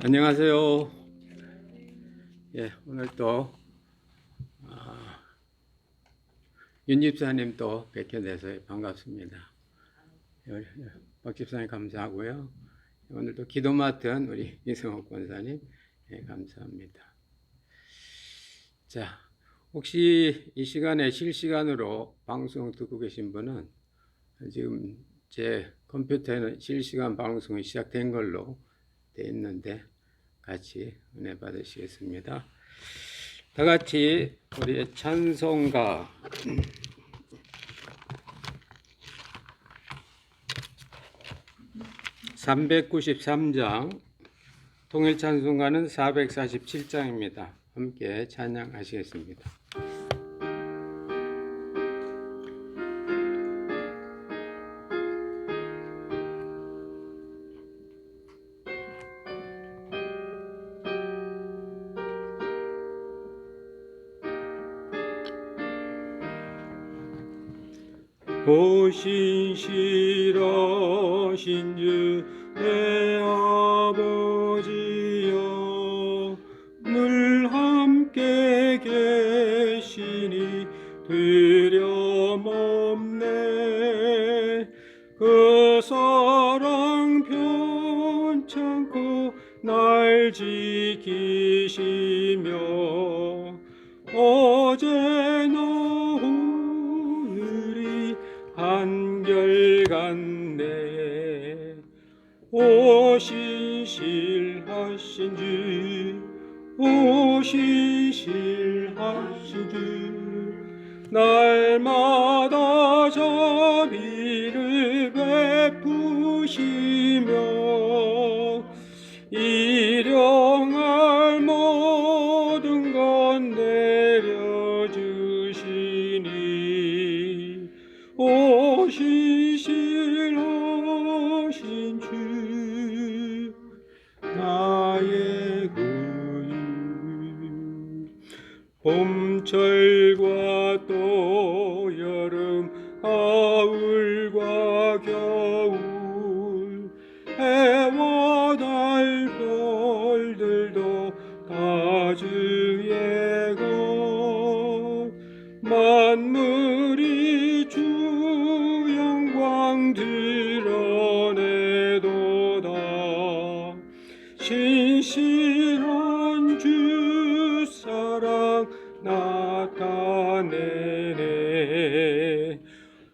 안녕하세요. 예, 오늘 또 윤 집사님 또 뵙게 돼서 반갑습니다. 박 집사님 감사하고요. 오늘 또 기도 맡은 우리 이성옥 권사님 감사합니다. 자, 혹시 이 시간에 실시간으로 방송 듣고 계신 분은 지금 제 컴퓨터에는 실시간 방송이 시작된 걸로 돼 있는데 같이 은혜 받으시겠습니다. 다 같이 우리의 찬송가 393장, 통일 찬송가는 447장입니다. 함께 찬양하시겠습니다. 보신실하신 주 내 아버지여, 늘 함께 계시니 두려움없네. 그 사랑 편찮고 날 지키시며 어제나 오늘이 한결같네. 오신실하신 주, 오신실하신 주, 날마다 자비를 베푸시며 일용할 모든 것 내려주시니 오신실하신 주, 나의 구주. 봄철과 또 여름, 가을과 겨울, 해와 달 별들도 다 주의 것, 만물이 주 영광 드러내도다. 신실한 주 사랑 나타내네.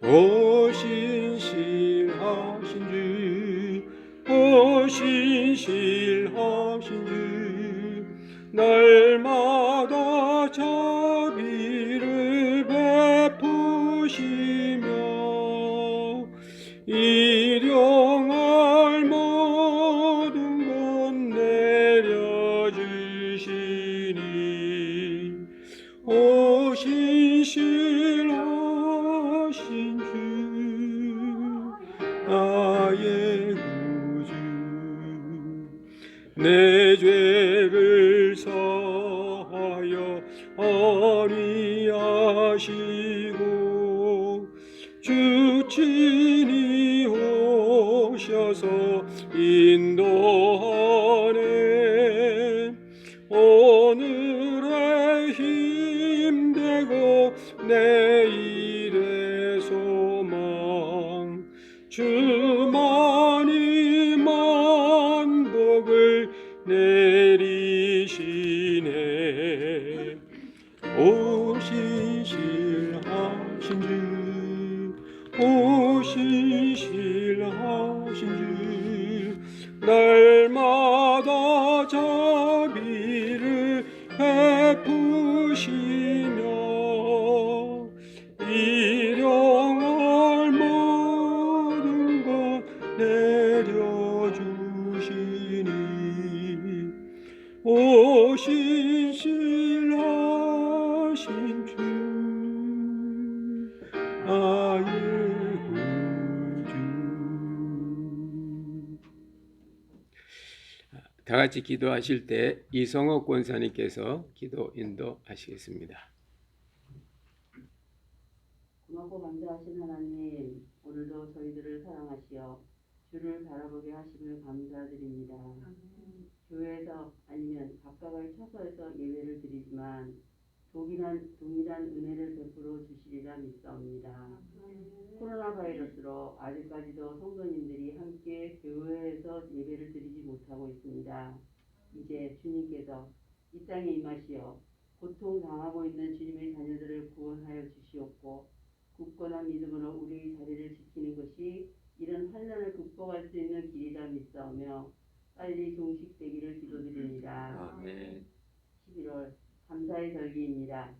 오신실하신 주, 오신실하신 주, 날마다 자비를 베푸시며 일용할 모든 것 내려주시니 오신실하신 주, 나의 구주. 내 죄를 사하여 아니하시고 주 친히 오셔서 인도하네. 오늘의 힘되고 내일의 소망, 주만이 만복을 내리시네. 오신실하신 주, 오신실하신 주, 날마다 자비를 베푸시며 일용할 모든 것 내려주시니 오신실하신 주, 나의 구주. 다 같이 기도하실 때 이성옥 권사님께서 기도 인도하시겠습니다. 고맙고 감사하신 하나님, 오늘도 저희들을 사랑하시어 주를 바라보게 하심을 감사드립니다. 교회에서 아니면 각각의 처소에서 예배를 드리지만 동일한 은혜를 베풀어 주시리라 믿사옵니다. 코로나 바이러스로 아직까지도 성도님들이 함께 교회에서 예배를 드리지 못하고 있습니다. 이제 주님께서 이 땅에 임하시어 고통당하고 있는 주님의 자녀들을 구원하여 주시옵고 굳건한 믿음으로 우리의 자리를 지키는 것이 이런 환난을 극복할 수 있는 길이라 믿사오며 빨리 종식되기를 기도드립니다. 아멘. 11월 감사의 절기입니다.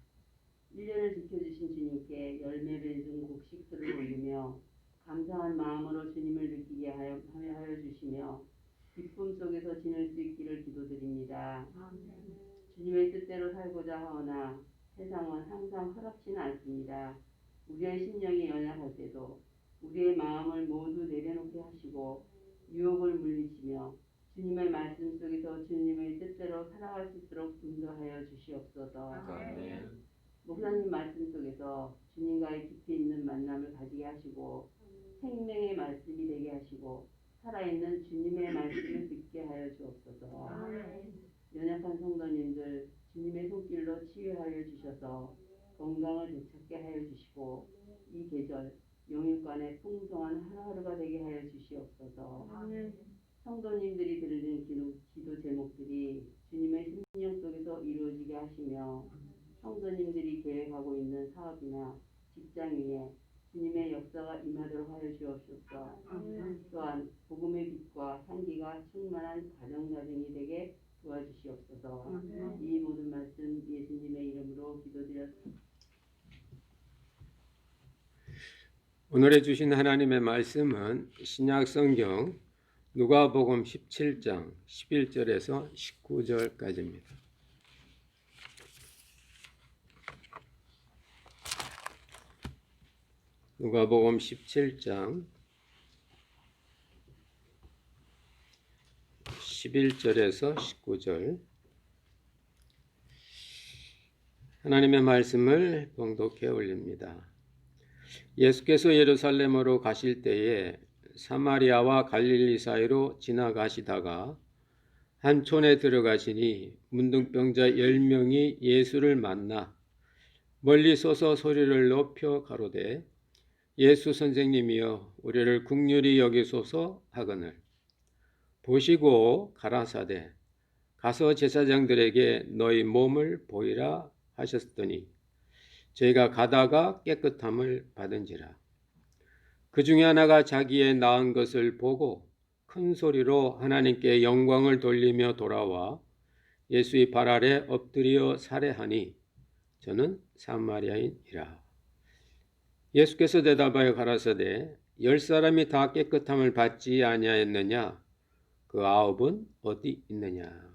1년을 지켜주신 주님께 열매 맺은 곡식들을 올리며 감사한 마음으로 주님을 느끼게 하여 주시며 기쁨 속에서 지낼 수 있기를 기도드립니다. 주님의 뜻대로 살고자 하오나 세상은 항상 허락지는 않습니다. 우리의 심령이 연약할 때도 우리의 마음을 모두 내려놓게 하시고 유혹을 물리치며 주님의 말씀 속에서 주님의 뜻대로 살아갈 수 있도록 인도하여 주시옵소서. 아멘. 목사님 말씀 속에서 주님과의 깊이 있는 만남을 가지게 하시고 생명의 말씀이 되게 하시고 살아있는 주님의 말씀을 듣게 하여 주옵소서. 연약한 성도님들 주님의 손길로 치유하여 주셔서 건강을 되찾게 하여 주시고 이 계절 영육간의 풍성한 하루하루가 되게 하여 주시옵소서. 성도님들이 드리는 기도 제목들이 주님의 심령 속에서 이루어지게 하시며 성도님들이 계획하고 있는 사업이나 직장 위에 주님의 역사가 임하도록 하여 주옵소서. 또한 복음의 빛과 향기가 충만한 가정이 되게 도와주시옵소서. 이 모든 말씀 예수님의 이름으로 기도드렸습니다. 오늘 주신 하나님의 말씀은 신약 성경 누가복음 17장 11절에서 19절까지입니다. 누가복음 17장 11절에서 19절 하나님의 말씀을 봉독해 올립니다. 예수께서 예루살렘으로 가실 때에 사마리아와 갈릴리 사이로 지나가시다가 한 촌에 들어가시니 문둥병자 10명이 예수를 만나 멀리 서서 소리를 높여 가로되 예수 선생님이여 우리를 긍휼히 여기소서 하거늘 보시고 가라사대 가서 제사장들에게 너희 몸을 보이라 하셨더니 저희가 가다가 깨끗함을 받은지라. 그 중에 하나가 자기의 나은 것을 보고 큰 소리로 하나님께 영광을 돌리며 돌아와 예수의 발 아래 엎드려 살해하니 저는 사마리아인이라. 예수께서 대답하여 가라사대 10사람이 다 깨끗함을 받지 아니하였느냐? 그 9은 어디 있느냐?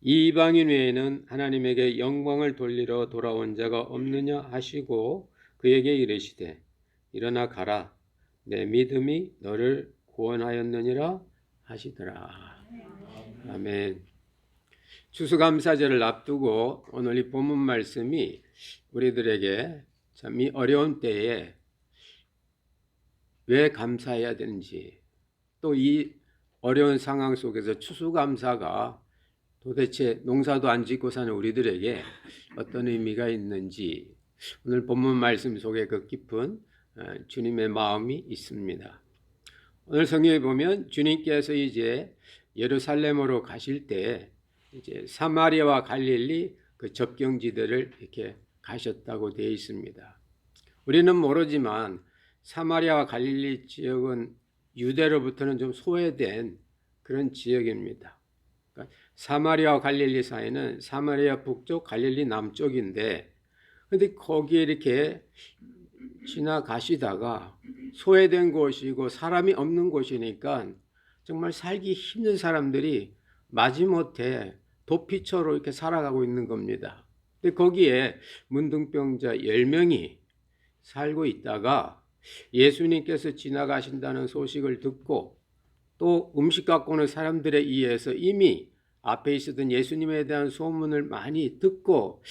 이 이방인 외에는 하나님에게 영광을 돌리러 돌아온 자가 없느냐 하시고 그에게 이르시되 일어나 가라 내 믿음이 너를 구원하였느니라 하시더라. 아멘. 추수감사절을 앞두고 오늘 이 본문 말씀이 우리들에게 참 이 어려운 때에 왜 감사해야 되는지 또 이 어려운 상황 속에서 추수감사가 도대체 농사도 안 짓고 사는 우리들에게 어떤 의미가 있는지 오늘 본문 말씀 속에 그 깊은 주님의 마음이 있습니다. 오늘 성경에 보면 주님께서 이제 예루살렘으로 가실 때 이제 사마리아와 갈릴리 그 접경지대를 이렇게 가셨다고 되어 있습니다. 우리는 모르지만 사마리아와 갈릴리 지역은 유대로부터는 좀 소외된 그런 지역입니다. 그러니까 사마리아와 갈릴리 사이는 사마리아 북쪽, 갈릴리 남쪽인데 근데 거기에 이렇게 지나가시다가 소외된 곳이고 사람이 없는 곳이니까 정말 살기 힘든 사람들이 마지못해 도피처로 이렇게 살아가고 있는 겁니다. 근데 거기에 문둥병자 10명이 살고 있다가 예수님께서 지나가신다는 소식을 듣고 또 음식 갖고 오는 사람들에 의해서 이미 앞에 있었던 예수님에 대한 소문을 많이 듣고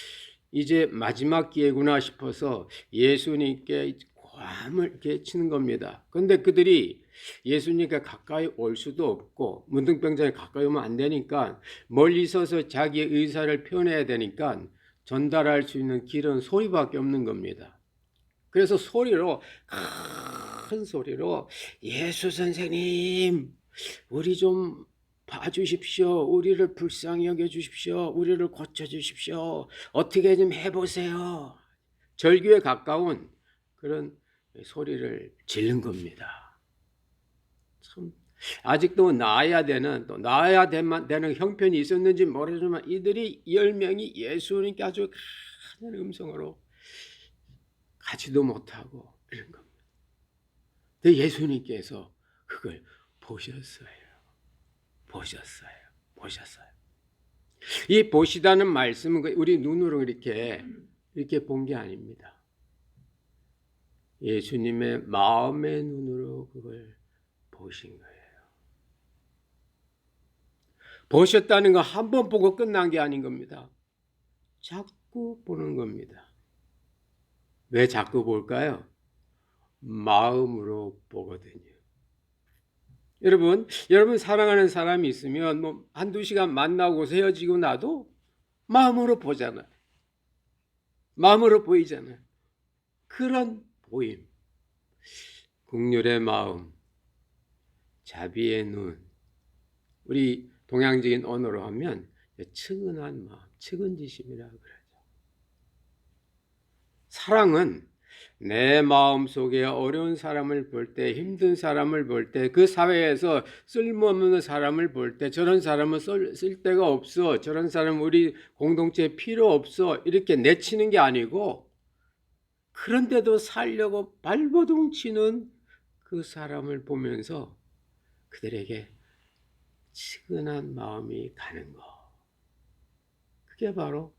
이제 마지막 기회구나 싶어서 예수님께 고함을 이렇게 치는 겁니다. 그런데 그들이 예수님께 가까이 올 수도 없고 문둥병자에 가까이 오면 안 되니까 멀리 서서 자기의 의사를 표현해야 되니까 전달할 수 있는 길은 소리밖에 없는 겁니다. 그래서 소리로, 큰 소리로 예수 선생님 우리 좀 봐주십시오. 우리를 불쌍히 여겨주십시오. 우리를 고쳐주십시오. 어떻게 좀 해보세요. 절규에 가까운 그런 소리를 지른 겁니다. 참 아직도 나아야 되는 또 나아야 되는 형편이 있었는지 모르지만 이들이 10명이 예수님께 아주 큰 음성으로 가지도 못하고 이런 겁니다. 근데 예수님께서 그걸 보셨어요. 이 보시다는 말씀은 우리 눈으로 이렇게 본 게 아닙니다. 예수님의 마음의 눈으로 그걸 보신 거예요. 보셨다는 거 한 번 보고 끝난 게 아닌 겁니다. 자꾸 보는 겁니다. 왜 자꾸 볼까요? 마음으로 보거든요. 여러분 사랑하는 사람이 있으면 뭐 한두 시간 만나고 헤어지고 나도 마음으로 보잖아요. 마음으로 보이잖아요. 그런 보임, 국률의 마음, 자비의 눈, 우리 동양적인 언어로 하면 측은한 마음, 측은지심이라고 그러죠. 사랑은 내 마음속에 어려운 사람을 볼 때, 힘든 사람을 볼 때, 그 사회에서 쓸모없는 사람을 볼 때, 저런 사람은 쓸 데가 없어, 저런 사람은 우리 공동체에 필요 없어, 이렇게 내치는 게 아니고, 그런데도 살려고 발버둥 치는 그 사람을 보면서 그들에게 측은한 마음이 가는 거. 그게 바로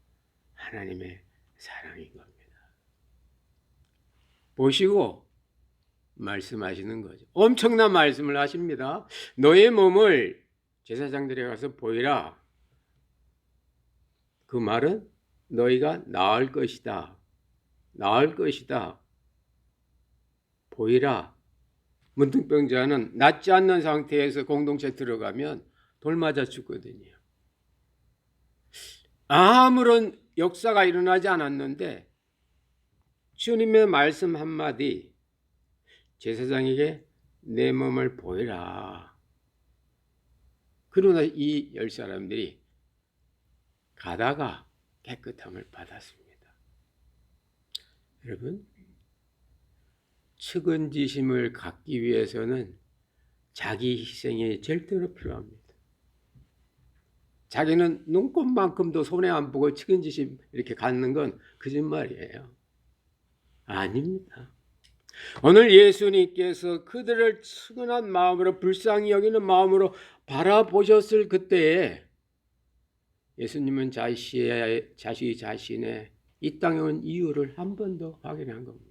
하나님의 사랑인 겁니다. 보시고 말씀하시는 거죠. 엄청난 말씀을 하십니다. 너의 몸을 제사장들에 가서 보이라. 그 말은 너희가 나을 것이다. 나을 것이다. 보이라. 문둥병자는 낫지 않는 상태에서 공동체에 들어가면 돌 맞아 죽거든요. 아무런 역사가 일어나지 않았는데 주님의 말씀 한마디, 제사장에게 내 몸을 보이라. 그러나 이 10사람들이 가다가 깨끗함을 받았습니다. 여러분, 측은지심을 갖기 위해서는 자기 희생이 절대로 필요합니다. 자기는 눈곱만큼도 손해 안 보고 측은지심 이렇게 갖는 건 거짓말이에요. 아닙니다. 오늘 예수님께서 그들을 측은한 마음으로 불쌍히 여기는 마음으로 바라보셨을 그때에 예수님은 자신의 이 땅에 온 이유를 한 번 더 확인한 겁니다.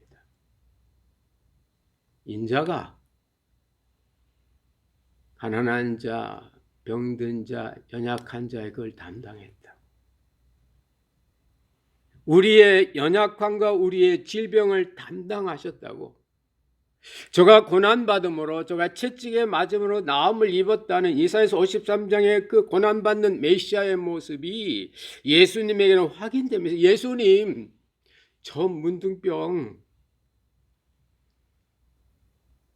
인자가 가난한 자, 병든 자, 연약한 자의 그걸 담당했다. 우리의 연약함과 우리의 질병을 담당하셨다고. 저가 고난받음으로 저가 채찍에 맞음으로 나음을 입었다는 이사야서 53장의 그 고난받는 메시아의 모습이 예수님에게는 확인되면서 예수님 저 문둥병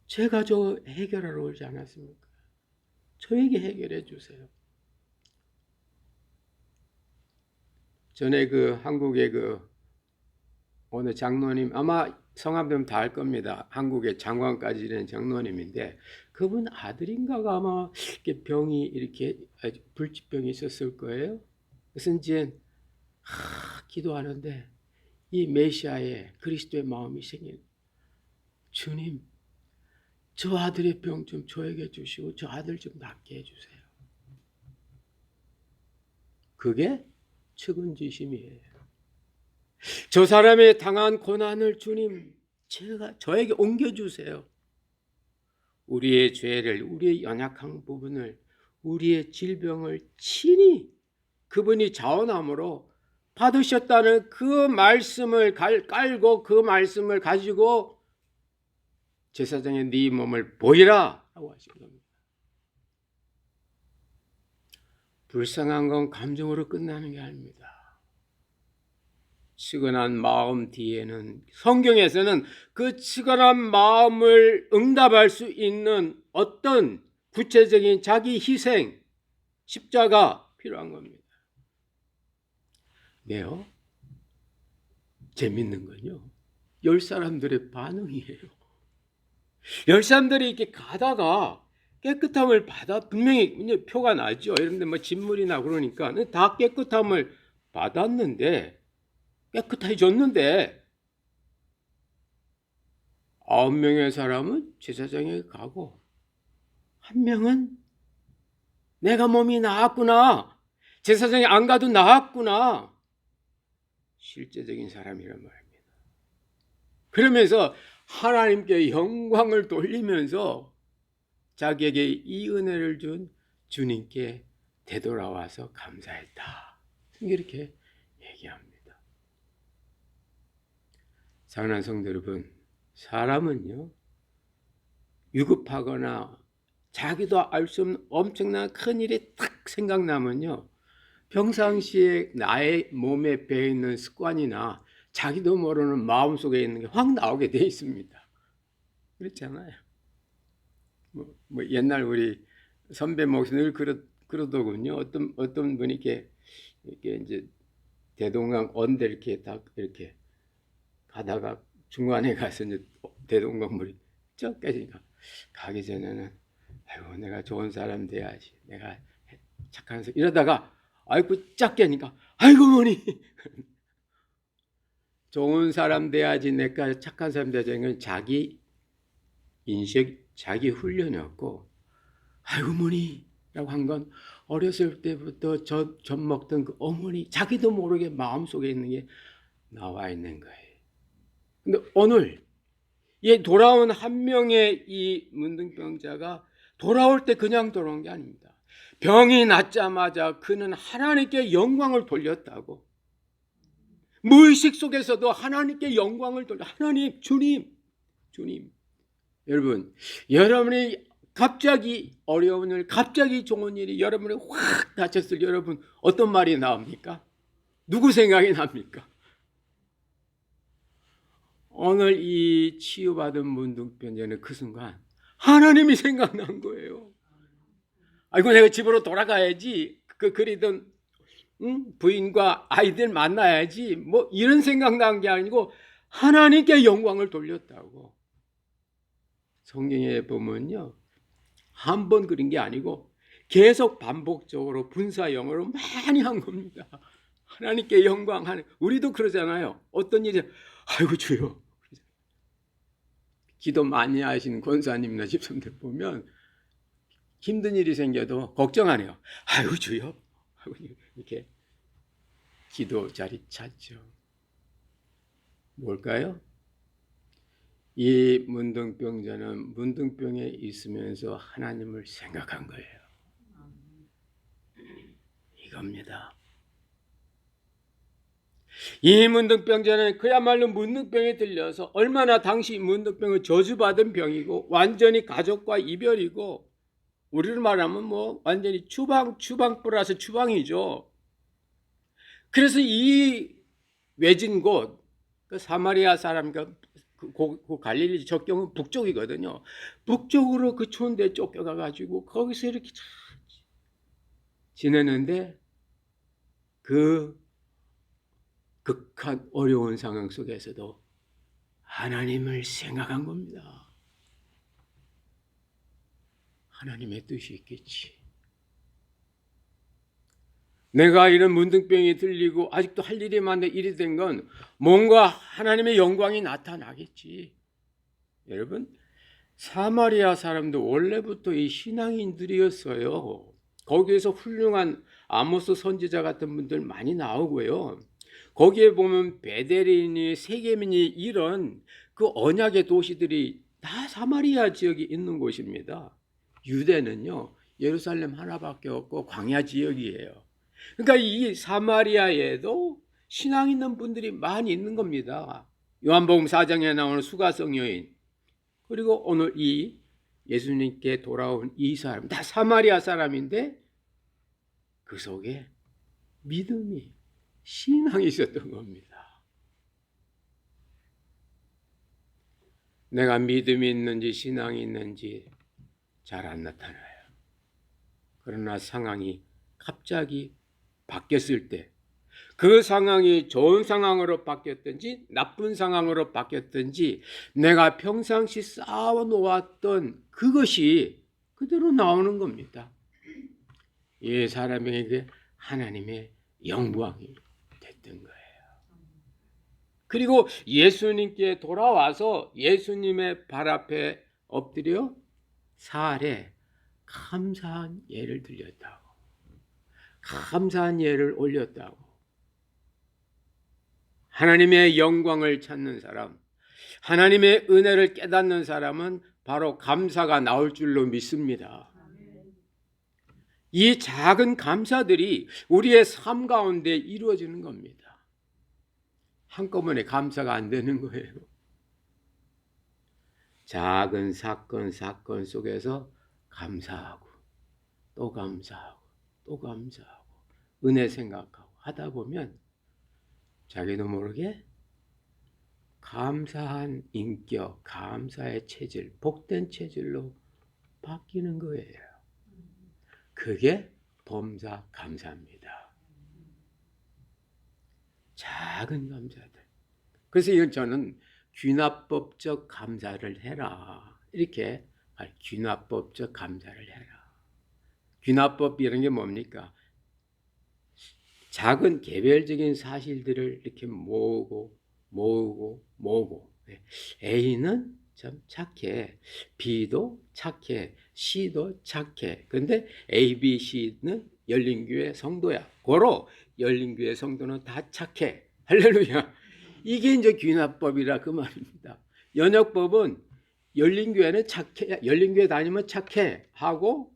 제가 저 해결하러 오지 않았습니까? 저에게 해결해 주세요. 전에 그 한국의 그 어느 장로님 아마 성함 좀 다 알 겁니다. 한국의 장관까지 된 장로님인데 그분 아들인가가 아마 이렇게 병이 이렇게 불치병이 있었을 거예요. 그래서 이제 기도하는데 이 메시아의 그리스도의 마음이 생긴 주님 저 아들의 병 좀 저에게 주시고 저 아들 좀 낫게 해주세요. 그게 측은지심이에요. 저 사람의 당한 고난을 주님 저에게 옮겨주세요. 우리의 죄를 우리의 연약한 부분을 우리의 질병을 친히 그분이 자원함으로 받으셨다는 그 말씀을 깔고 그 말씀을 가지고 제사장의 네 몸을 보이라 하라고 하신 겁니다. 불쌍한 건 감정으로 끝나는 게 아닙니다. 치근한 마음 뒤에는 성경에서는 그 치근한 마음을 응답할 수 있는 어떤 구체적인 자기 희생, 십자가 필요한 겁니다. 네요. 재밌는 건요. 10사람들의 반응이에요. 10사람들이 이렇게 가다가 깨끗함을 받아, 분명히 표가 나죠. 이런데 뭐 진물이나 그러니까 다 깨끗함을 받았는데, 깨끗해졌는데 9명의 사람은 제사장에게 가고, 1명은 내가 몸이 나았구나, 제사장에 안 가도 나았구나, 실제적인 사람이란 말입니다. 그러면서 하나님께 영광을 돌리면서 자기에게 이 은혜를 준 주님께 되돌아와서 감사했다, 이렇게 얘기합니다. 사랑하는 성도 여러분, 사람은요, 위급하거나 자기도 알 수 없는 엄청난 큰일이 딱 생각나면요, 평상시에 나의 몸에 배어있는 습관이나 자기도 모르는 마음속에 있는 게 확 나오게 돼 있습니다. 그렇잖아요. 뭐 옛날 우리 선배 목사님 늘 그러더군요. 어떤 분이 이렇게 이제 대동강 언대 이렇게 딱 이렇게 가다가 중간에 가서 이제 대동강 물이 쩍 깨지니까 가기 전에는 아이고 내가 좋은 사람 돼야지, 내가 착한 사람, 이러다가 아이고 쫙 깨니까 아이고 뭐니 좋은 사람 돼야지, 내가 착한 사람 돼야지, 이건 자기 인식, 자기 훈련이었고, 아이고 뭐니 라고 한 건 어렸을 때부터 젖 먹던 그 어머니, 자기도 모르게 마음속에 있는 게 나와 있는 거예요. 근데 오늘 이 돌아온 한 명의 이 문둥병자가 돌아올 때 그냥 돌아온 게 아닙니다. 병이 낫자마자 그는 하나님께 영광을 돌렸다고. 무의식 속에서도 하나님께 영광을 돌려, 하나님, 주님. 여러분, 여러분이 갑자기 어려운 일, 갑자기 좋은 일이 여러분이 확 닥쳤을 때 여러분 어떤 말이 나옵니까? 누구 생각이 납니까? 오늘 이 치유받은 문둥병자는 그 순간 하나님이 생각난 거예요. 아이고 내가 집으로 돌아가야지, 그리던 부인과 아이들 만나야지, 뭐 이런 생각난 게 아니고 하나님께 영광을 돌렸다고. 성경에 보면요, 한 번 그린 게 아니고 계속 반복적으로 분사형으로 많이 한 겁니다. 하나님께 영광하는, 우리도 그러잖아요. 어떤 일이 아이고 주여, 기도 많이 하시는 권사님이나 집사님들 보면 힘든 일이 생겨도 걱정 안 해요. 아이고 주여 하고 이렇게 기도 자리 찾죠. 뭘까요? 이 문둥병자는 문둥병에 있으면서 하나님을 생각한 거예요. 이겁니다. 이 문둥병자는 그야말로 문둥병에 들려서 얼마나 당시 문둥병은 저주받은 병이고 완전히 가족과 이별이고, 우리로 말하면 뭐 완전히 추방 플러스 추방이죠. 그래서 이 외진 곳, 그 사마리아 사람과 그 갈릴리 적경은 북쪽이거든요. 북쪽으로 그 추운 데 쫓겨가 가지고 거기서 이렇게 지내는데 그 극한 어려운 상황 속에서도 하나님을 생각한 겁니다. 하나님의 뜻이 있겠지. 내가 이런 문둥병이 들리고 아직도 할 일이 많은데 일이 된 건 뭔가 하나님의 영광이 나타나겠지. 여러분, 사마리아 사람도 원래부터 이 신앙인들이었어요. 거기에서 훌륭한 아모스 선지자 같은 분들 많이 나오고요. 거기에 보면 베델이니 세겜이니 이런 그 언약의 도시들이 다 사마리아 지역에 있는 곳입니다. 유대는요, 예루살렘 하나밖에 없고 광야 지역이에요. 그러니까 이 사마리아에도 신앙 있는 분들이 많이 있는 겁니다. 요한복음 4장에 나오는 수가성 여인, 그리고 오늘 이 예수님께 돌아온 이 사람, 다 사마리아 사람인데 그 속에 믿음이, 신앙이 있었던 겁니다. 내가 믿음이 있는지 신앙이 있는지 잘 안 나타나요. 그러나 상황이 갑자기 바뀌었을 때, 그 상황이 좋은 상황으로 바뀌었든지 나쁜 상황으로 바뀌었든지 내가 평상시 쌓아놓았던 그것이 그대로 나오는 겁니다. 이 사람에게 하나님의 영광이 됐던 거예요. 그리고 예수님께 돌아와서 예수님의 발 앞에 엎드려 사례 감사한 예를 드렸다고, 감사한 예를 올렸다고. 하나님의 영광을 찾는 사람, 하나님의 은혜를 깨닫는 사람은 바로 감사가 나올 줄로 믿습니다. 이 작은 감사들이 우리의 삶 가운데 이루어지는 겁니다. 한꺼번에 감사가 안 되는 거예요. 작은 사건 속에서 감사하고 또 감사하고 또 감사하고 은혜 생각하고 하다 보면 자기도 모르게 감사한 인격, 감사의 체질, 복된 체질로 바뀌는 거예요. 그게 범사 감사입니다. 작은 감사들. 그래서 이건 저는 귀납법적 감사를 해라, 이렇게 귀납법적 감사를 해라. 귀납법 이런 게 뭡니까? 작은 개별적인 사실들을 이렇게 모으고 A는 참 착해, B도 착해, C도 착해. 근데 A, B, C는 열린교회 성도야. 고로 열린교회 성도는 다 착해. 할렐루야. 이게 이제 귀납법이라 그 말입니다. 연역법은 열린교회는 착해, 열린교회 다니면 착해 하고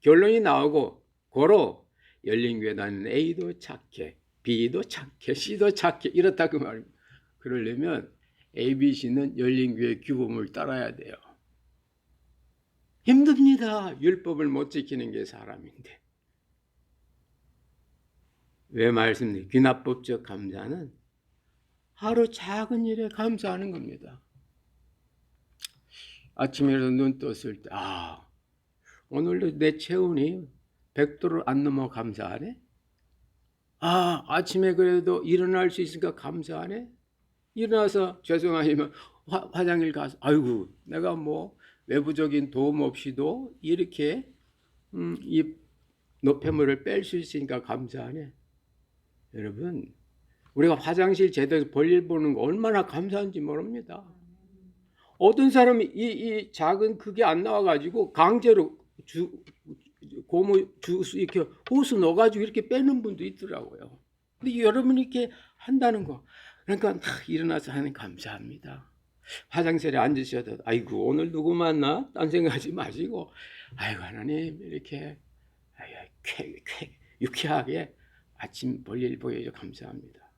결론이 나오고, 고로 열린교회 다니는 A도 착해, B도 착해, C도 착해, 이렇다 그 말입니다. 그러려면 A, B, C는 열린교회 규범을 따라야 돼요. 힘듭니다. 율법을 못 지키는 게 사람인데. 왜 말씀드려요? 귀납법적 감사는 하루 작은 일에 감사하는 겁니다. 아침에도 눈 떴을 때, 오늘도 내 체온이 100도를 안 넘어 감사하네. 아침에 그래도 일어날 수 있으니까 감사하네. 일어나서 죄송하지만 화장실 가서 아이고 내가 뭐 외부적인 도움 없이도 이렇게 이 노폐물을 뺄 수 있으니까 감사하네. 여러분, 우리가 화장실 제대로 볼일 보는 거 얼마나 감사한지 모릅니다. 어떤 사람이 이 작은 그게 안 나와가지고 강제로 고무 주스 이렇게 호수 넣어가지고 이렇게 빼는 분도 있더라고요. 근데 여러분이 이렇게 한다는 거, 그러니까 일어나서 하는 감사합니다. 화장실에 앉으셔도 아이고 오늘 누구 만나? 딴 생각하지 마시고 아이고 하나님 이렇게 유쾌하게 아침 볼일 보여줘 감사합니다.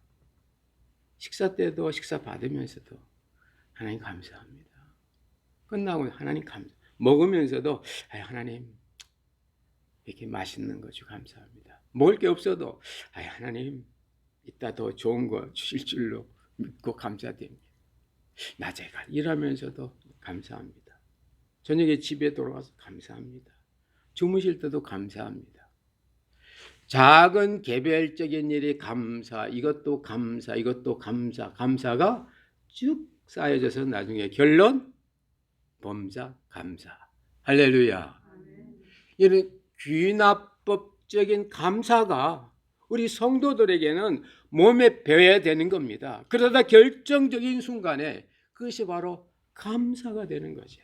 식사 때도 식사 받으면서도 하나님 감사합니다. 끝나고 하나님 감사. 먹으면서도 하나님 이렇게 맛있는 거 주고 감사합니다. 먹을 게 없어도 하나님 이따 더 좋은 거 주실 줄로 믿고 감사드립니다. 낮에 일하면서도 감사합니다. 저녁에 집에 돌아가서 감사합니다. 주무실 때도 감사합니다. 작은 개별적인 일이 감사, 이것도 감사, 이것도 감사, 감사가 쭉 쌓여져서 나중에 결론 범사 감사. 할렐루야. 이런 귀납법적인 감사가 우리 성도들에게는 몸에 배어야 되는 겁니다. 그러다 결정적인 순간에 그것이 바로 감사가 되는 거죠.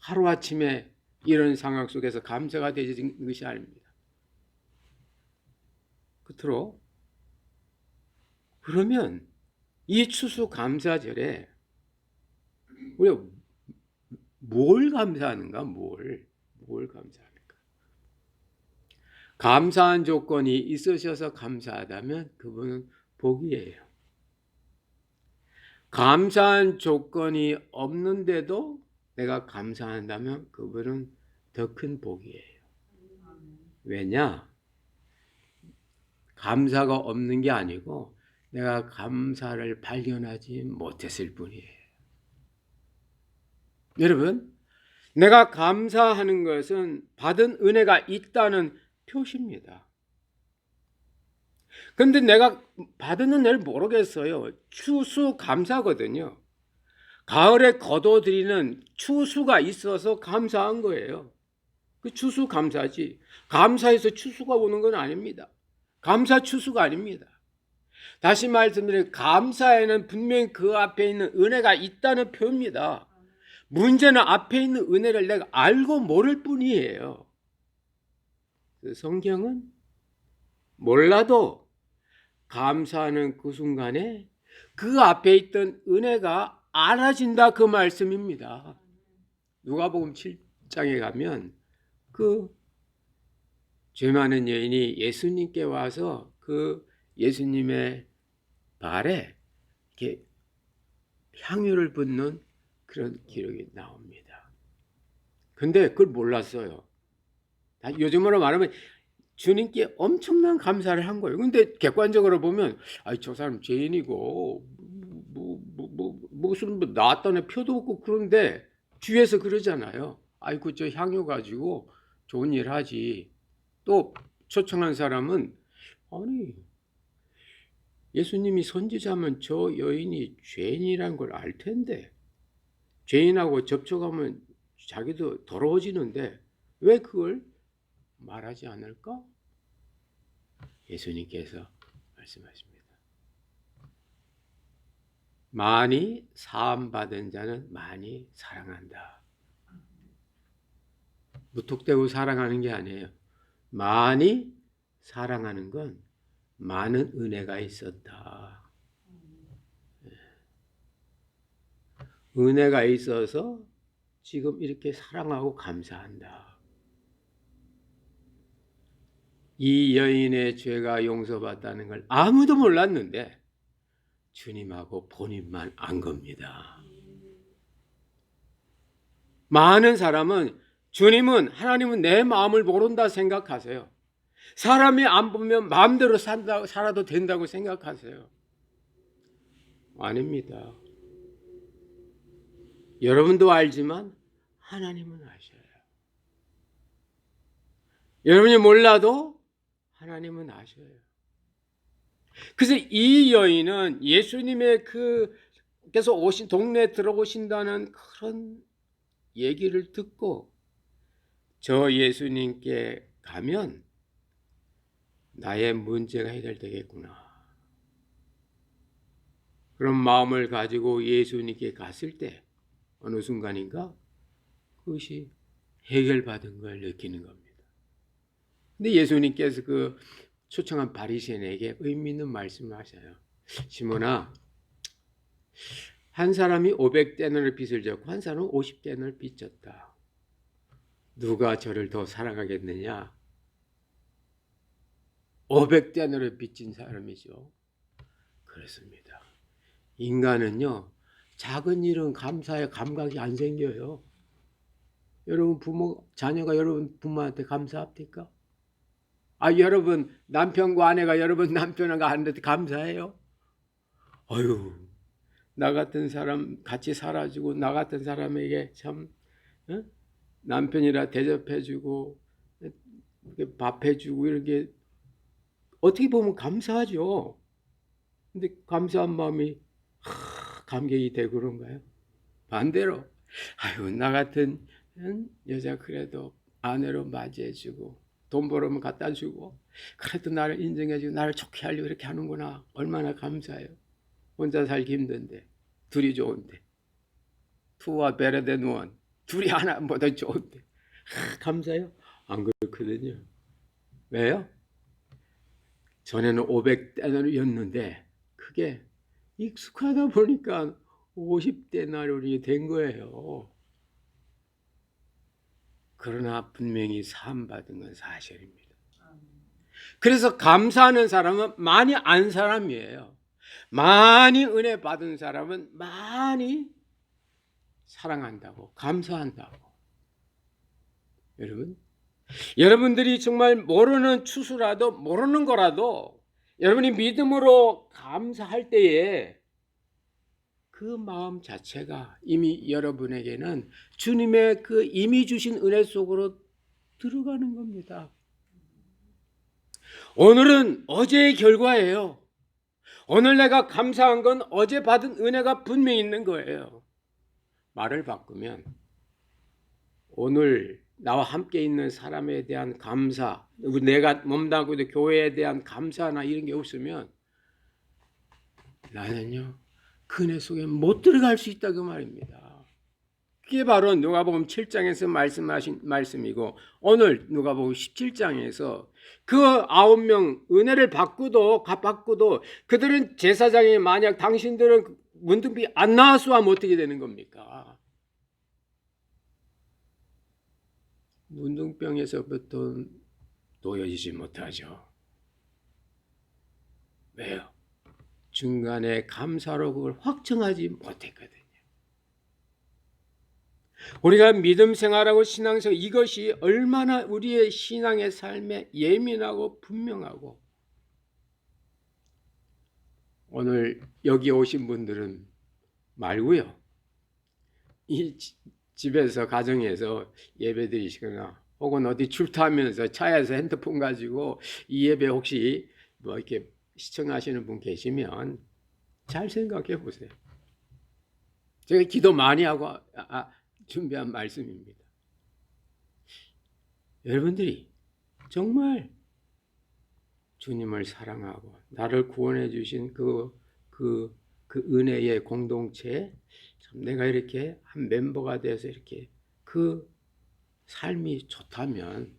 하루아침에 이런 상황 속에서 감사가 되는 것이 아닙니다. 끝으로 그러면 이 추수감사절에 우리가 뭘 감사하는가? 뭘 감사합니까? 감사한 조건이 있으셔서 감사하다면 그분은 복이에요. 감사한 조건이 없는데도 내가 감사한다면 그분은 더 큰 복이에요. 왜냐? 감사가 없는 게 아니고 내가 감사를 발견하지 못했을 뿐이에요. 여러분, 내가 감사하는 것은 받은 은혜가 있다는 표시입니다. 근데 내가 받은 은혜를 모르겠어요. 추수감사거든요. 가을에 거둬들이는 추수가 있어서 감사한 거예요. 그 추수감사지. 감사해서 추수가 오는 건 아닙니다. 감사 추수가 아닙니다. 다시 말씀드리면 감사에는 분명히 그 앞에 있는 은혜가 있다는 표입니다. 문제는 앞에 있는 은혜를 내가 알고 모를 뿐이에요. 성경은 몰라도 감사하는 그 순간에 그 앞에 있던 은혜가 알아진다 그 말씀입니다. 누가복음 7장에 가면 그 죄 많은 여인이 예수님께 와서 그 예수님의 발에 이렇게 향유를 붓는 그런 기록이 나옵니다. 근데 그걸 몰랐어요. 요즘으로 말하면 주님께 엄청난 감사를 한 거예요. 근데 객관적으로 보면 저 사람 죄인이고 무슨 나왔다는 표도 없고 그런데 주위에서 그러잖아요. 아이고 저 향유 가지고 좋은 일 하지. 또 초청한 사람은 아니 예수님이 선지자면 저 여인이 죄인이라는 걸 알 텐데 죄인하고 접촉하면 자기도 더러워지는데 왜 그걸 말하지 않을까? 예수님께서 말씀하십니다. 많이 사함받은 자는 많이 사랑한다. 무턱대고 사랑하는 게 아니에요. 많이 사랑하는 건 많은 은혜가 있었다. 은혜가 있어서 지금 이렇게 사랑하고 감사한다. 이 여인의 죄가 용서받다는 걸 아무도 몰랐는데 주님하고 본인만 안 겁니다. 많은 사람은 하나님은 내 마음을 모른다 생각하세요. 사람이 안 보면 마음대로 살아도 된다고 생각하세요. 아닙니다. 여러분도 알지만 하나님은 아셔요. 여러분이 몰라도 하나님은 아셔요. 그래서 이 여인은 예수님의 그께서 오신 동네에 들어오신다는 그런 얘기를 듣고 저 예수님께 가면 나의 문제가 해결되겠구나. 그런 마음을 가지고 예수님께 갔을 때 어느 순간인가 그것이 해결받은 걸 느끼는 겁니다. 근데 예수님께서 그 초청한 바리새인에게 의미 있는 말씀을 하셔요. 시몬아, 한 사람이 500데나리의 빚을 졌고 한 사람은 50데나리의 빚 졌다. 누가 저를 더 사랑하겠느냐? 500데나리의 빚진 사람이죠. 그렇습니다. 인간은요, 작은 일은 감사의 감각이 안 생겨요. 여러분 자녀가 여러분 부모한테 감사합니까? 여러분 남편과 아내가 여러분 남편과 아내한테 감사해요? 나 같은 사람 같이 살아주고 나 같은 사람에게 참 남편이라 대접해주고 밥해주고 이렇게 어떻게 보면 감사하죠. 근데 감사한 마음이 감격이 되고 그런가요? 반대로 나 같은 여자 그래도 아내로 맞이해주고 돈 벌으면 갖다 주고 그래도 나를 인정해주고 나를 좋게 하려고 이렇게 하는구나. 얼마나 감사해요. 혼자 살기 힘든데 둘이 좋은데 투와 베레덴 원 둘이 하나보다 좋은데 감사해요? 안 그렇거든요. 왜요? 전에는 500데나리였는데 그게 익숙하다 보니까 50데나리온이 된 거예요. 그러나 분명히 사함받은 건 사실입니다. 그래서 감사하는 사람은 많이 안 사람이에요. 많이 은혜 받은 사람은 많이 사랑한다고, 감사한다고. 여러분들이 정말 모르는 추수라도 모르는 거라도 여러분이 믿음으로 감사할 때에 그 마음 자체가 이미 여러분에게는 주님의 그 이미 주신 은혜 속으로 들어가는 겁니다. 오늘은 어제의 결과예요. 오늘 내가 감사한 건 어제 받은 은혜가 분명히 있는 거예요. 말을 바꾸면 오늘 나와 함께 있는 사람에 대한 감사, 내가 몸담고 있는 교회에 대한 감사나 이런 게 없으면 나는요 그 은혜 속에 못 들어갈 수 있다 그 말입니다. 그게 바로 누가복음 7장에서 말씀하신 말씀이고 오늘 누가복음 17장에서 그 9명 은혜를 받고도 그들은 제사장이 만약 당신들은 문둥병이 안 나와서 하면 어떻게 되는 겁니까? 문둥병에서부터 놓여지지 못하죠. 왜요? 중간에 감사로 그걸 확정하지 못했거든요. 우리가 믿음 생활하고 신앙생활 이것이 얼마나 우리의 신앙의 삶에 예민하고 분명하고 오늘 여기 오신 분들은 말고요. 이 집에서 가정에서 예배 드리시거나 혹은 어디 출타하면서 차에서 핸드폰 가지고 이 예배 혹시 뭐 이렇게 시청하시는 분 계시면 잘 생각해 보세요. 제가 기도 많이 하고 준비한 말씀입니다. 여러분들이 정말 주님을 사랑하고 나를 구원해 주신 그 은혜의 공동체에 참 내가 이렇게 한 멤버가 돼서 이렇게 그 삶이 좋다면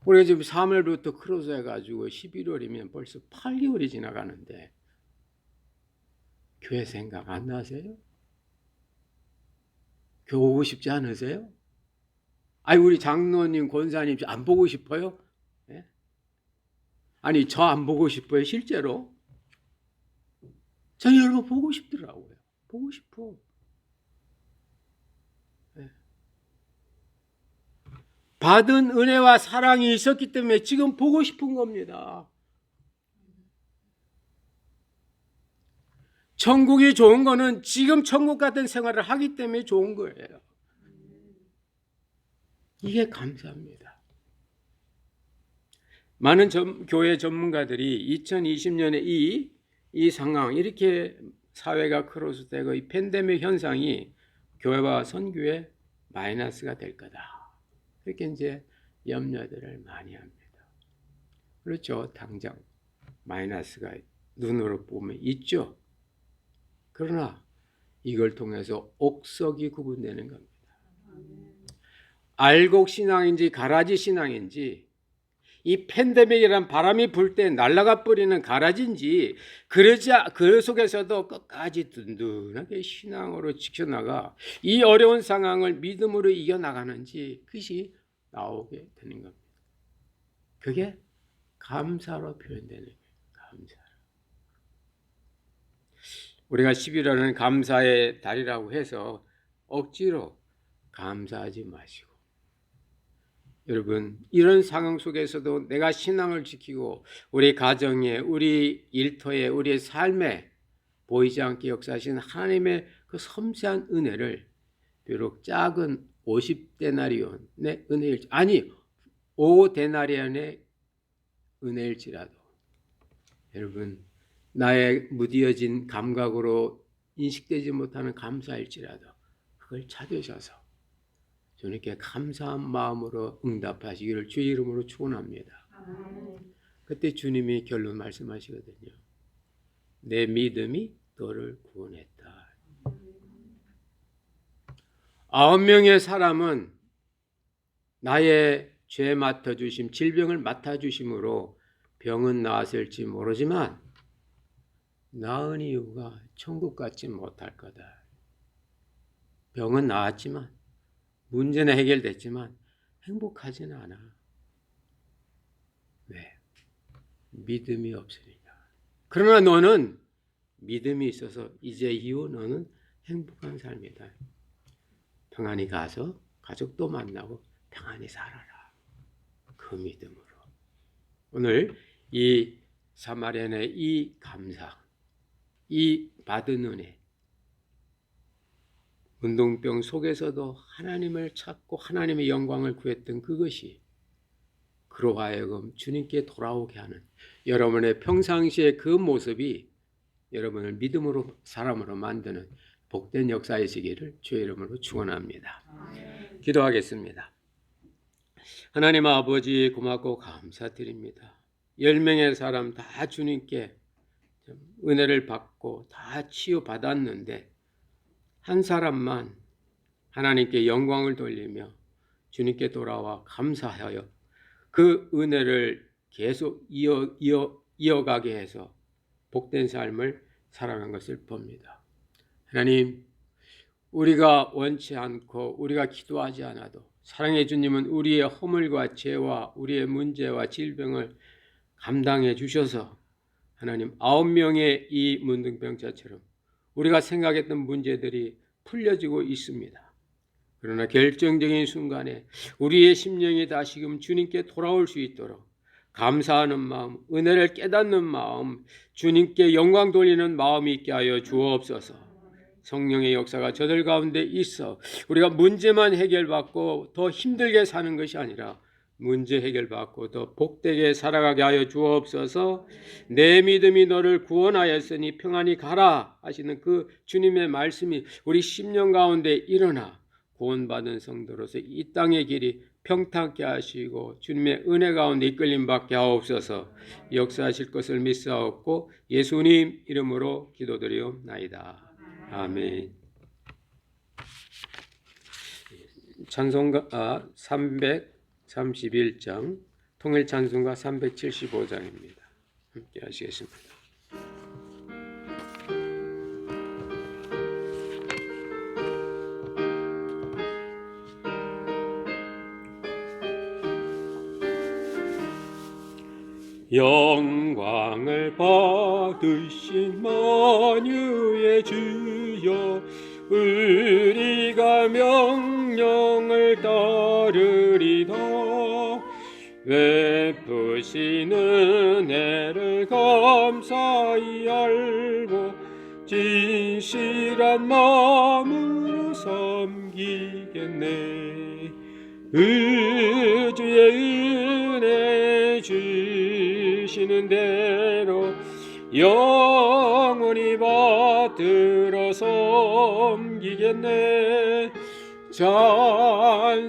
우리가 지금 3월부터 크로스 해가지고 11월이면 벌써 8개월이 지나가는데 교회 생각 안 나세요? 교회 오고 싶지 않으세요? 아니 우리 장로님 권사님 안 보고 싶어요? 네? 아니 저 안 보고 싶어요 실제로? 저 여러분 보고 싶더라고요. 보고 싶어. 네. 받은 은혜와 사랑이 있었기 때문에 지금 보고 싶은 겁니다. 천국이 좋은 거는 지금 천국 같은 생활을 하기 때문에 좋은 거예요. 이게 감사합니다. 많은 교회 전문가들이 2020년에 이 상황, 이렇게 사회가 크로스되고 이 팬데믹 현상이 교회와 선교에 마이너스가 될 거다. 이렇게 이제 염려들을 많이 합니다. 그렇죠. 당장 마이너스가 눈으로 보면 있죠. 그러나 이걸 통해서 옥석이 구분되는 겁니다. 알곡 신앙인지 가라지 신앙인지 이 팬데믹이란 바람이 불 때 날아가 버리는 가라지인지 그 속에서도 끝까지 든든하게 신앙으로 지켜나가 이 어려운 상황을 믿음으로 이겨나가는지 그것이 나오게 되는 겁니다. 그게 감사로 표현되는 거예요. 감사. 우리가 11월은 감사의 달이라고 해서 억지로 감사하지 마시고 여러분 이런 상황 속에서도 내가 신앙을 지키고 우리 가정에 우리 일터에 우리의 삶에 보이지 않게 역사하신 하나님의 그 섬세한 은혜를 비록 작은 50데나리온의 은혜일지 아니 5데나리온의 은혜일지라도 여러분 나의 무디어진 감각으로 인식되지 못하는 감사일지라도 그걸 찾으셔서 주님께 감사한 마음으로 응답하시기를 주의 이름으로 축원합니다. 그때 주님이 결론 말씀하시거든요. 내 믿음이 너를 구원했다. 9명의 사람은 나의 죄 맡아주심, 질병을 맡아주심으로 병은 나았을지 모르지만 나은 이유가 천국 같지 못할 거다. 병은 나았지만 문제는 해결됐지만 행복하지는 않아. 왜? 믿음이 없으니까. 그러나 너는 믿음이 있어서 이제 이후 너는 행복한 삶이다. 평안히 가서 가족도 만나고 평안히 살아라. 그 믿음으로. 오늘 이 사마리아인의 이 감사, 이 받은 은혜, 문둥병 속에서도 하나님을 찾고 하나님의 영광을 구했던 그것이 그로 하여금 주님께 돌아오게 하는 여러분의 평상시의 그 모습이 여러분을 믿음으로 사람으로 만드는 복된 역사이시기를 주의 이름으로 축원합니다. 기도하겠습니다. 하나님 아버지 고맙고 감사드립니다. 10명의 사람 다 주님께 은혜를 받고 다 치유받았는데 한 사람만 하나님께 영광을 돌리며 주님께 돌아와 감사하여 그 은혜를 계속 이어가게 해서 복된 삶을 살아가는 것을 봅니다. 하나님, 우리가 원치 않고 우리가 기도하지 않아도 사랑해 주님은 우리의 허물과 죄와 우리의 문제와 질병을 감당해 주셔서 하나님 9명의 이 문둥병자처럼 우리가 생각했던 문제들이 풀려지고 있습니다. 그러나 결정적인 순간에 우리의 심령이 다시금 주님께 돌아올 수 있도록 감사하는 마음, 은혜를 깨닫는 마음, 주님께 영광 돌리는 마음이 있게 하여 주옵소서. 성령의 역사가 저들 가운데 있어 우리가 문제만 해결받고 더 힘들게 사는 것이 아니라 문제 해결받고 더 복되게 살아가게 하여 주옵소서. 내 믿음이 너를 구원하였으니 평안히 가라 하시는 그 주님의 말씀이 우리 심령 가운데 일어나 구원받은 성도로서 이 땅의 길이 평탄케 하시고 주님의 은혜 가운데 이끌림 받게 하옵소서. 역사하실 것을 믿사옵고 예수님 이름으로 기도드리옵나이다. 아멘. 찬송가 331장 통일 찬송가 375장입니다. 함께 하시겠습니다. 영광을 받으신 만유의 주여 우리가 명령을 따르리다. 베푸신 은혜를 감사히 알고 진실한 마음으로 섬기겠네. 주의 은혜 주시는 대로 영원히 받들어 섬기겠네. 찬송하겠네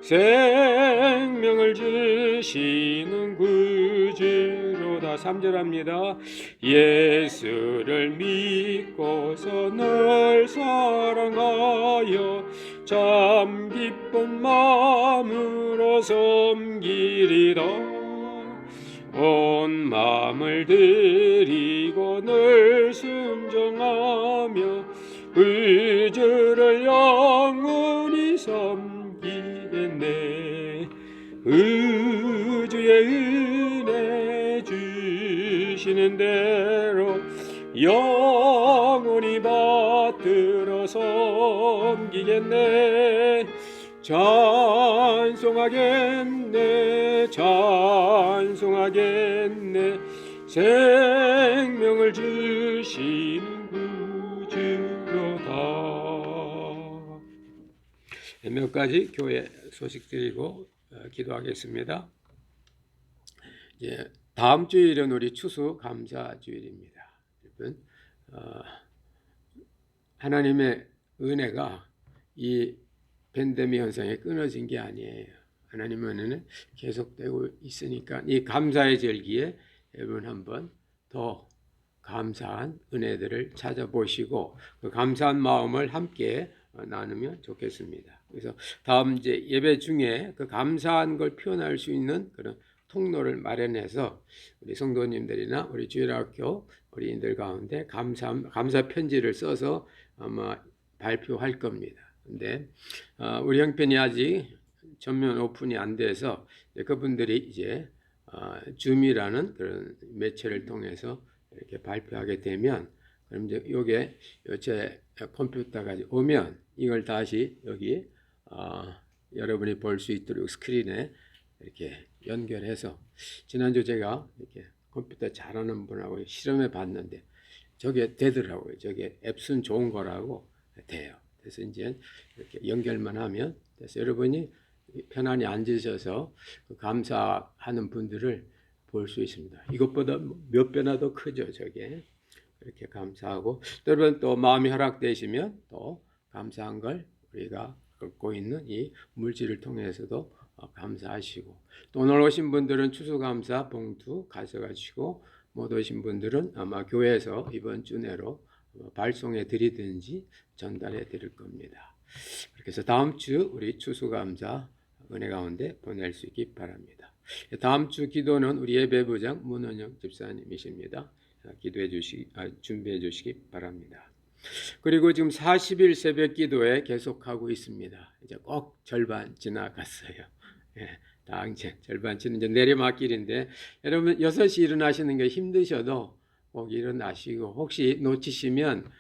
생명을 주시는 구주로다. 3절합니다. 예수를 믿고서 늘 사랑하여 참 기쁜 마음으로 섬기리다. 온 마음을 드리고 늘 순종하며 구주를 영원히 섬기겠네. 주의 은혜 주시는 대로 영원히 받들어 섬기겠네. 찬송하겠네 생명을 주시는 구주로다. 몇 가지 교회 소식 드리고 기도하겠습니다. 다음 주일은 우리 추수 감사 주일입니다. 여러분, 하나님의 은혜가 이 팬데믹 현상에 끊어진 게 아니에요. 하나님의 은혜는 계속되고 있으니까 이 감사의 절기에 여러분 한번 더 감사한 은혜들을 찾아보시고 그 감사한 마음을 함께 나누면 좋겠습니다. 그래서 다음 이제 예배 중에 그 감사한 걸 표현할 수 있는 그런 통로를 마련해서 우리 성도님들이나 우리 주일학교 어린이들 가운데 감사 편지를 써서 아마 발표할 겁니다. 근데 우리 형편이 아직 전면 오픈이 안 돼서 그분들이 이제 줌이라는 그런 매체를 통해서 이렇게 발표하게 되면 그럼 이제 요게 제 컴퓨터가 오면 이걸 다시 여기 여러분이 볼 수 있도록 스크린에 이렇게 연결해서 지난주 제가 이렇게 컴퓨터 잘하는 분하고 실험해 봤는데 저게 되더라고요. 저게 앱순 좋은 거라고 돼요. 그래서 이제 이렇게 연결만 하면 그래서 여러분이 편안히 앉으셔서 그 감사하는 분들을 볼 수 있습니다. 이것보다 몇 배나 더 크죠, 저게. 그렇게 감사하고 여러분 또 마음이 허락되시면 또 감사한 걸 우리가 갖고 있는 이 물질을 통해서도 감사하시고 또 오늘 오신 분들은 추수감사 봉투 가져가시고 못 오신 분들은 아마 교회에서 이번 주 내로 발송해 드리든지 전달해 드릴 겁니다. 그렇게 해서 다음 주 우리 추수감사 은혜 가운데 보낼 수 있기 바랍니다. 다음 주 기도는 우리 예배부장 문은영 집사님이십니다. 기도해 준비해 주시기 바랍니다. 그리고 지금 40일 새벽 기도에 계속하고 있습니다. 이제 꼭 절반 지나갔어요. 예, 다 이제 절반 지는 이제 내리막길인데 여러분 6시 일어나시는 게 힘드셔도 꼭 일어나시고 혹시 놓치시면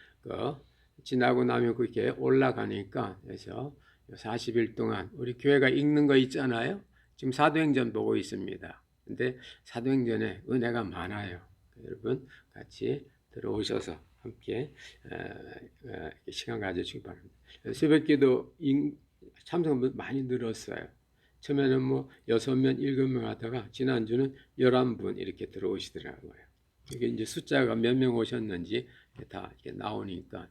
지나고 나면 그렇게 올라가니까 그래서 40일 동안 우리 교회가 읽는 거 있잖아요. 지금 사도행전 보고 있습니다. 근데 사도행전에 은혜가 많아요. 여러분 같이 들어오셔서 함께 시간 가져주시기 바랍니다. 새벽기도 참석분 많이 늘었어요. 처음에는 뭐 6명, 7명 하다가 지난주는 11분 이렇게 들어오시더라고요. 이게 이제 숫자가 몇 명 오셨는지 다 이렇게 나오니까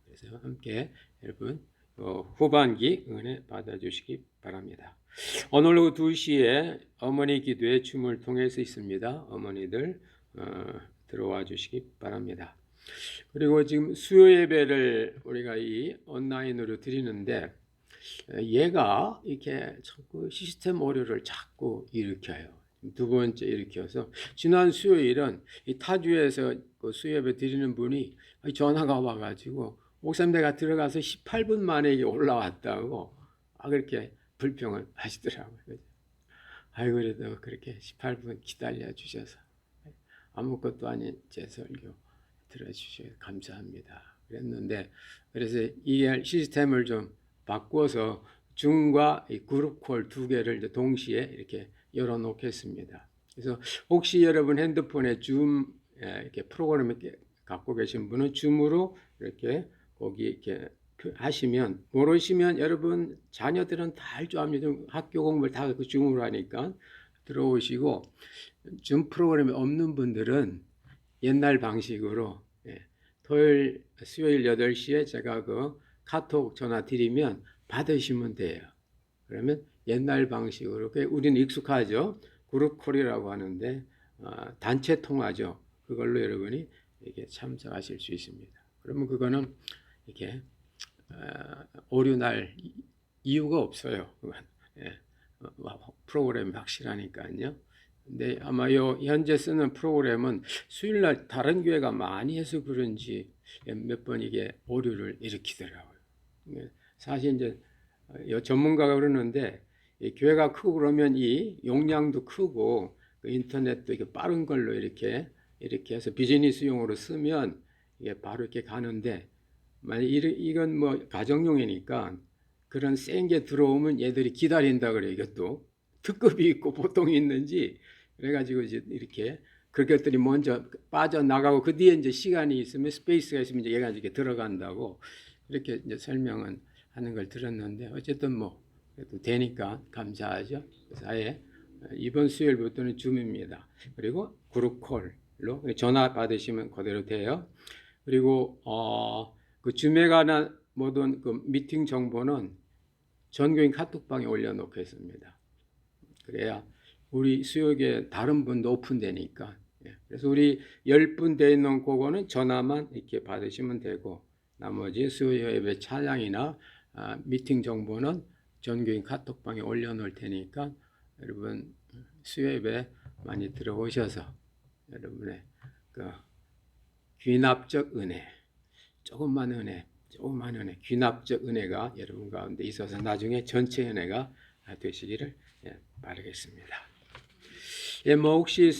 그래서 함께 여러분 후반기 은혜 받아주시기 바랍니다. 오늘 오후 2시에 어머니 기도의 춤을 통해서 있습니다. 어머니들 들어와 주시기 바랍니다. 그리고 지금 수요 예배를 우리가 이 온라인으로 드리는데 얘가 이렇게 자꾸 시스템 오류를 자꾸 일으켜요. 두 번째 일으켜서 지난 수요일은 이 타주에서 그 수요 예배 드리는 분이 전화가 와가지고 목사님 내가 들어가서 18분 만에 이게 올라왔다고 그렇게 불평을 하시더라고요. 아이고 그래도 그렇게 18분 기다려 주셔서 아무것도 아닌 제 설교 들어주셔서 감사합니다. 그랬는데 그래서 이 시스템을 좀 바꿔서 줌과 이 그룹콜 2개를 이제 동시에 이렇게 열어놓겠습니다. 그래서 혹시 여러분 핸드폰에 줌 이렇게 프로그램 이렇게 갖고 계신 분은 줌으로 이렇게 거기 이렇게 하시면 모르시면 여러분 자녀들은 다 할 줄 압니다. 학교 공부를 다 그 줌으로 하니까 들어오시고 줌 프로그램이 없는 분들은 옛날 방식으로 토요일 수요일 8시에 제가 그 카톡 전화 드리면 받으시면 돼요. 그러면 옛날 방식으로 우리는 익숙하죠. 그룹콜이라고 하는데 단체 통화죠. 그걸로 여러분이 이렇게 참석하실 수 있습니다. 그러면 그거는 이렇게 오류 날 이유가 없어요. 프로그램이 확실하니까요. 근데 아마 현재 쓰는 프로그램은 수요일날 다른 교회가 많이 해서 그런지 몇 번 이게 오류를 일으키더라고요. 사실 이제 전문가가 그러는데 교회가 크고 그러면 이 용량도 크고 그 인터넷도 이게 빠른 걸로 이렇게 해서 비즈니스용으로 쓰면 이게 바로 이렇게 가는데 만약 이건 뭐 가정용이니까 그런 센 게 들어오면 얘들이 기다린다 그래요. 이것도 특급이 있고 보통이 있는지 그래가지고 이제 이렇게 그것들이 먼저 빠져나가고 그 뒤에 이제 시간이 있으면 스페이스가 있으면 이제 얘가 이렇게 들어간다고 이렇게 이제 설명은 하는 걸 들었는데 어쨌든 뭐 그래도 되니까 감사하죠. 그래서 아예 이번 수요일부터는 줌입니다. 그리고 그룹콜로 전화 받으시면 그대로 돼요. 그리고 그 줌에 관한 모든 그 미팅 정보는 전교인 카톡방에 올려놓겠습니다. 그래야 우리 수요일에 다른 분도 오픈되니까. 그래서 우리 10분 돼 있는 그거는 전화만 이렇게 받으시면 되고 나머지 수요 예배 찬양이나 미팅 정보는 전교인 카톡방에 올려놓을 테니까 여러분 수요 예배 많이 들어오셔서 여러분의 그 귀납적 은혜, 조금만 은혜, 귀납적 은혜가 여러분 가운데 있어서 나중에 전체 은혜가 되시기를 바라겠습니다. 예, 뭐 혹시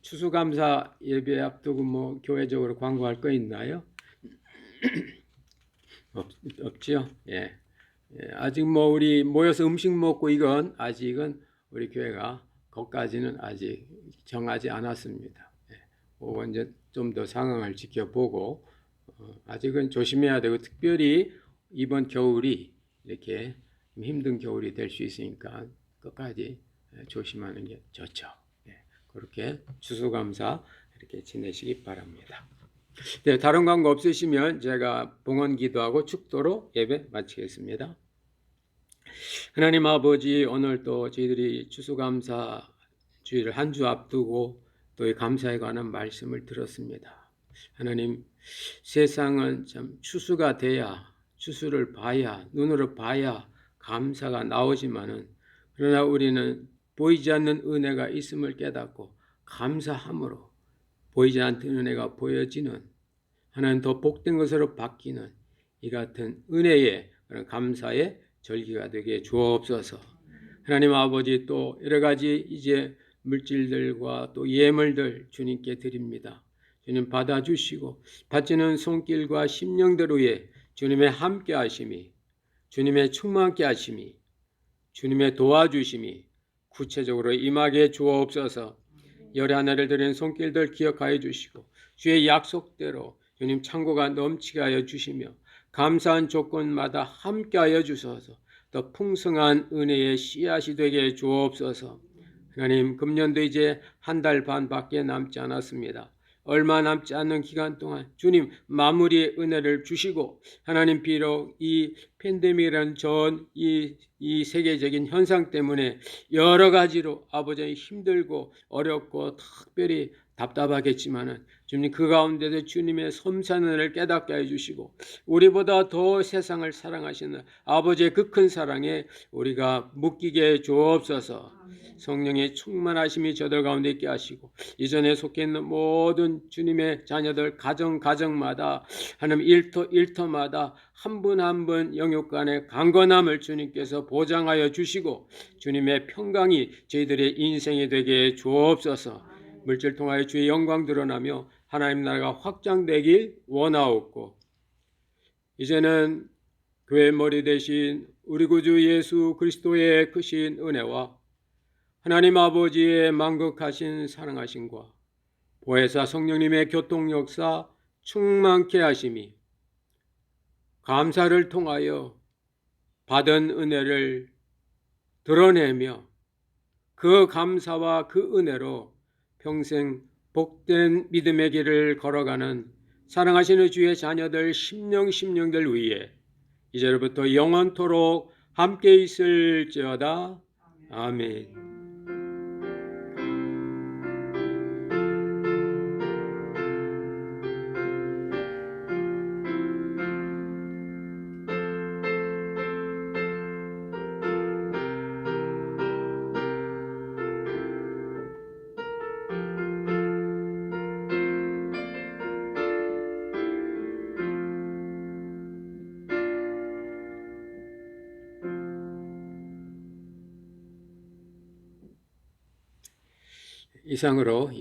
추수감사 예배 앞두고 뭐 교회적으로 광고할 거 있나요? 없지요? 예. 예, 아직 뭐 우리 모여서 음식 먹고 이건 아직은 우리 교회가 거기까지는 아직 정하지 않았습니다. 예, 그건 이제 좀 더 상황을 지켜보고 아직은 조심해야 되고 특별히 이번 겨울이 이렇게 힘든 겨울이 될 수 있으니까 끝까지 조심하는 게 좋죠. 예, 그렇게 추수감사 이렇게 지내시기 바랍니다. 네, 다른 광고 없으시면 제가 봉헌 기도하고 축도로 예배 마치겠습니다. 하나님 아버지, 오늘 또 저희들이 추수감사 주일을 한 주 앞두고 또 이 감사에 관한 말씀을 들었습니다. 하나님, 세상은 참 추수가 돼야, 추수를 봐야, 눈으로 봐야 감사가 나오지만은, 그러나 우리는 보이지 않는 은혜가 있음을 깨닫고 감사함으로 보이지 않는 은혜가 보여지는, 하나님 더 복된 것으로 바뀌는 이 같은 은혜의 그런 감사의 절기가 되게 주옵소서. 하나님 아버지, 또 여러 가지 이제 물질들과 또 예물들 주님께 드립니다. 주님 받아주시고 바치는 손길과 심령들 위에 주님의 함께 하심이, 주님의 충만케 하심이, 주님의 도와주심이 구체적으로 임하게 주옵소서. 열의 하나를 드리는 손길들 기억하여 주시고 주의 약속대로 주님 창고가 넘치게 하여 주시며 감사한 조건마다 함께하여 주소서. 더 풍성한 은혜의 씨앗이 되게 주옵소서. 하나님, 금년도 이제 한 달 반밖에 남지 않았습니다. 얼마 남지 않는 기간 동안 주님 마무리의 은혜를 주시고, 하나님 비록 이 팬데믹이라는 이 세계적인 현상 때문에 여러 가지로 아버지 힘들고 어렵고 특별히 답답하겠지만은 주님 그 가운데서 주님의 섬세한 은혜를 깨닫게 해주시고 우리보다 더 세상을 사랑하시는 아버지의 그 큰 사랑에 우리가 묶이게 주옵소서. 성령의 충만하심이 저들 가운데 있게 하시고 이전에 속해 있는 모든 주님의 자녀들 가정마다 하나님 일터마다 한 분 한 분 영육 간의 강건함을 주님께서 보장하여 주시고 주님의 평강이 저희들의 인생이 되게 주옵소서. 물질 통하여 주의 영광 드러나며 하나님 나라가 확장되길 원하옵고 이제는 교회 머리 대신 우리 구주 예수 그리스도의 크신 은혜와 하나님 아버지의 만극하신 사랑하심과 보혜사 성령님의 교통 역사 충만케 하심이 감사를 통하여 받은 은혜를 드러내며 그 감사와 그 은혜로 평생 복된 믿음의 길을 걸어가는 사랑하시는 주의 자녀들 심령들 위에 이제로부터 영원토록 함께 있을지어다. 아멘. 이상으로